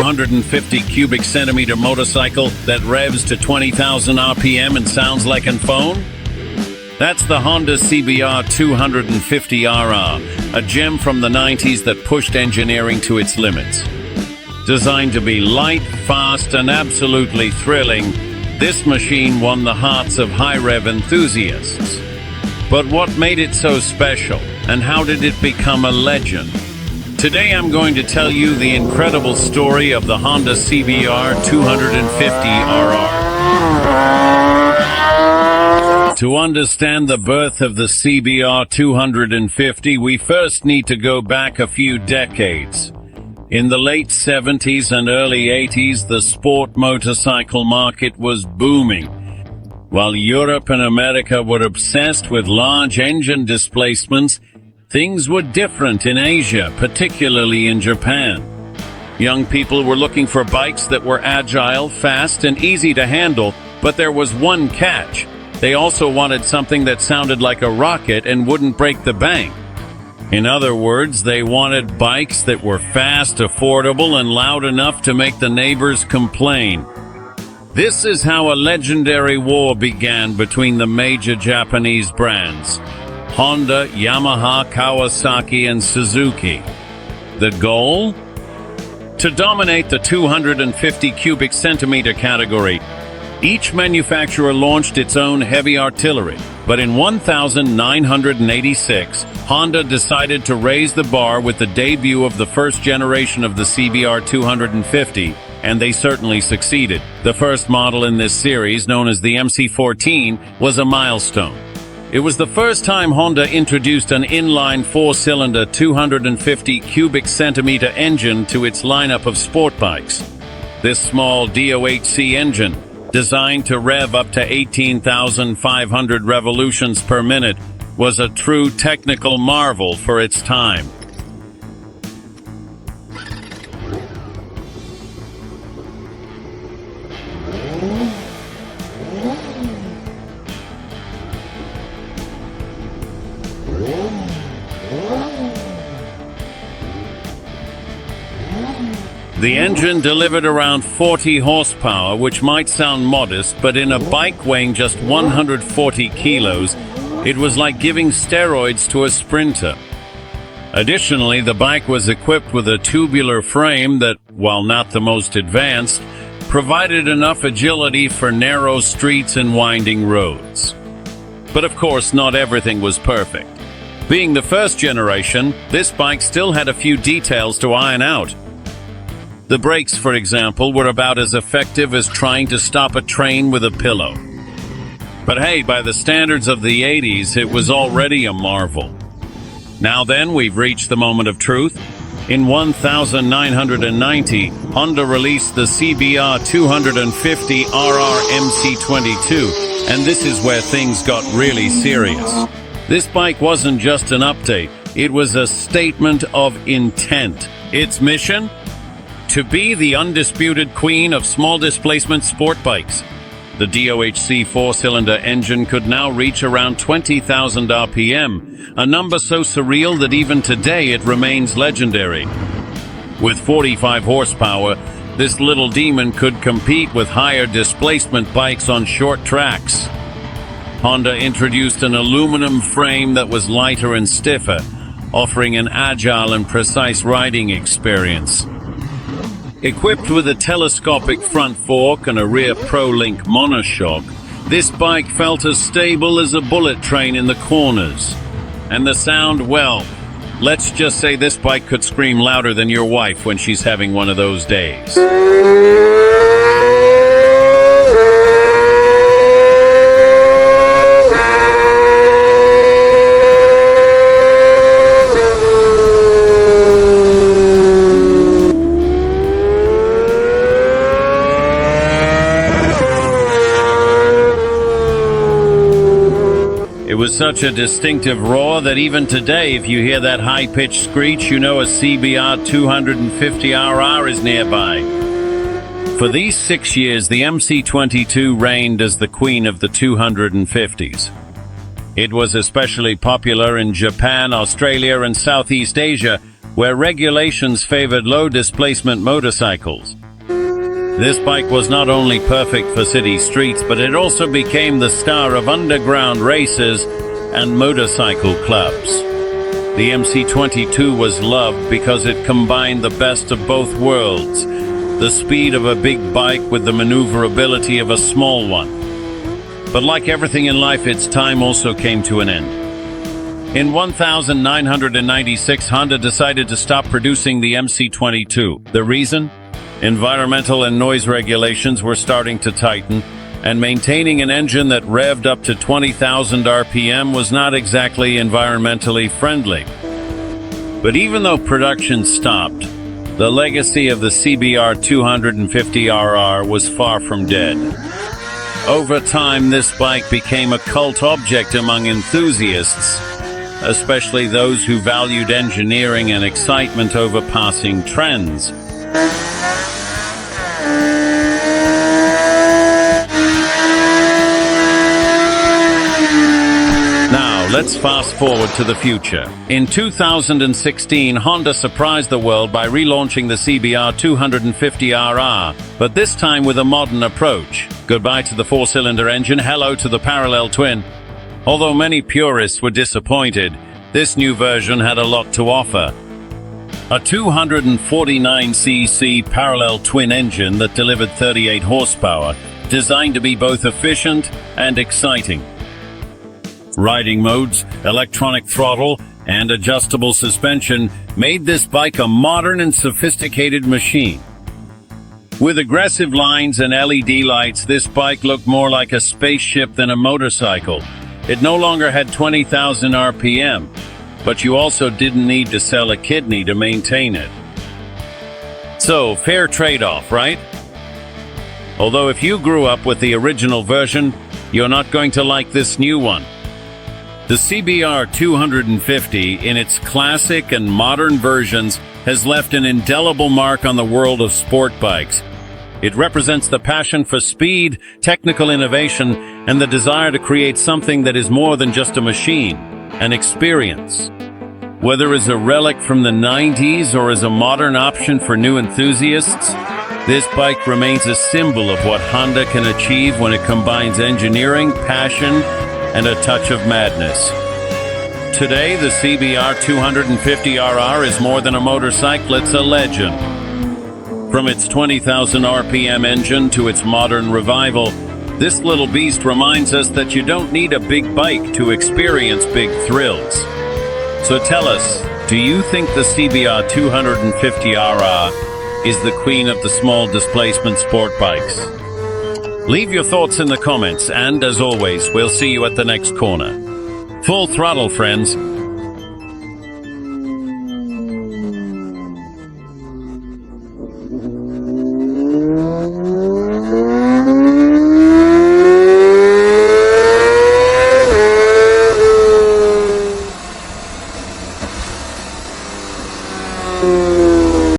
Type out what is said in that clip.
250 cubic centimeter motorcycle that revs to 20,000 RPM and sounds like an phone? That's the Honda CBR250RR, a gem from the 90s that pushed engineering to its limits. Designed to be light, fast, and absolutely thrilling, this machine won the hearts of high-rev enthusiasts. But what made it so special, and how did it become a legend? Today I'm going to tell you the incredible story of the Honda CBR250RR. To understand the birth of the CBR250, we first need to go back a few decades. In the late 70s and early 80s, the sport motorcycle market was booming. While Europe and America were obsessed with large engine displacements, things were different in Asia, particularly in Japan. Young people were looking for bikes that were agile, fast, and easy to handle, but there was one catch. They also wanted something that sounded like a rocket and wouldn't break the bank. In other words, they wanted bikes that were fast, affordable, and loud enough to make the neighbors complain. This is how a legendary war began between the major Japanese brands: Honda, Yamaha, Kawasaki, and Suzuki. The goal? To dominate the 250 cubic centimeter category. Each manufacturer launched its own heavy artillery, but in 1986, Honda decided to raise the bar with the debut of the first generation of the CBR250, and they certainly succeeded. The first model in this series, known as the MC14, was a milestone. It was the first time Honda introduced an inline four-cylinder 250 cubic centimeter engine to its lineup of sport bikes. This small DOHC engine, designed to rev up to 18,500 revolutions per minute, was a true technical marvel for its time. The engine delivered around 40 horsepower, which might sound modest, but in a bike weighing just 140 kilos, it was like giving steroids to a sprinter. Additionally, the bike was equipped with a tubular frame that, while not the most advanced, provided enough agility for narrow streets and winding roads. But of course, not everything was perfect. Being the first generation, this bike still had a few details to iron out. The brakes, for example, were about as effective as trying to stop a train with a pillow. But hey, by the standards of the 80s, it was already a marvel. Now then, we've reached the moment of truth. In 1990, Honda released the CBR250RR MC22, and this is where things got really serious. This bike wasn't just an update, it was a statement of intent. Its mission? To be the undisputed queen of small displacement sport bikes. The DOHC four-cylinder engine could now reach around 20,000 RPM, a number so surreal that even today it remains legendary. With 45 horsepower, this little demon could compete with higher displacement bikes on short tracks. Honda introduced an aluminum frame that was lighter and stiffer, offering an agile and precise riding experience. Equipped with a telescopic front fork and a rear Pro-Link monoshock, this bike felt as stable as a bullet train in the corners. And the sound, well, let's just say this bike could scream louder than your wife when she's having one of those days. It was such a distinctive roar that even today, if you hear that high-pitched screech, you know a CBR250RR is nearby. For these 6 years, the MC22 reigned as the queen of the 250s. It was especially popular in Japan, Australia, and Southeast Asia, where regulations favored low-displacement motorcycles. This bike was not only perfect for city streets, but it also became the star of underground races and motorcycle clubs. The MC22 was loved because it combined the best of both worlds, the speed of a big bike with the maneuverability of a small one. But like everything in life, its time also came to an end. In 1996, Honda decided to stop producing the MC22. The reason? Environmental and noise regulations were starting to tighten, and maintaining an engine that revved up to 20,000 RPM was not exactly environmentally friendly. But even though production stopped, the legacy of the CBR250RR was far from dead. Over time, this bike became a cult object among enthusiasts, especially those who valued engineering and excitement over passing trends. Let's fast forward to the future. In 2016, Honda surprised the world by relaunching the CBR250RR, but this time with a modern approach. Goodbye to the four-cylinder engine, hello to the parallel twin. Although many purists were disappointed, this new version had a lot to offer. A 249cc parallel twin engine that delivered 38 horsepower, designed to be both efficient and exciting. Riding modes, electronic throttle, and adjustable suspension made this bike a modern and sophisticated machine. With aggressive lines and LED lights, this bike looked more like a spaceship than a motorcycle. It no longer had 20,000 RPM, but you also didn't need to sell a kidney to maintain it. So, fair trade-off, right? Although if you grew up with the original version, you're not going to like this new one. The CBR250, in its classic and modern versions, has left an indelible mark on the world of sport bikes. It represents the passion for speed, technical innovation, and the desire to create something that is more than just a machine, an experience. Whether as a relic from the 90s or as a modern option for new enthusiasts, this bike remains a symbol of what Honda can achieve when it combines engineering, passion, and a touch of madness. Today, the CBR250RR is more than a motorcycle, it's a legend. From its 20,000 RPM engine to its modern revival, this little beast reminds us that you don't need a big bike to experience big thrills. So tell us, do you think the CBR250RR is the queen of the small displacement sport bikes? Leave your thoughts in the comments, and as always, we'll see you at the next corner. Full throttle, friends.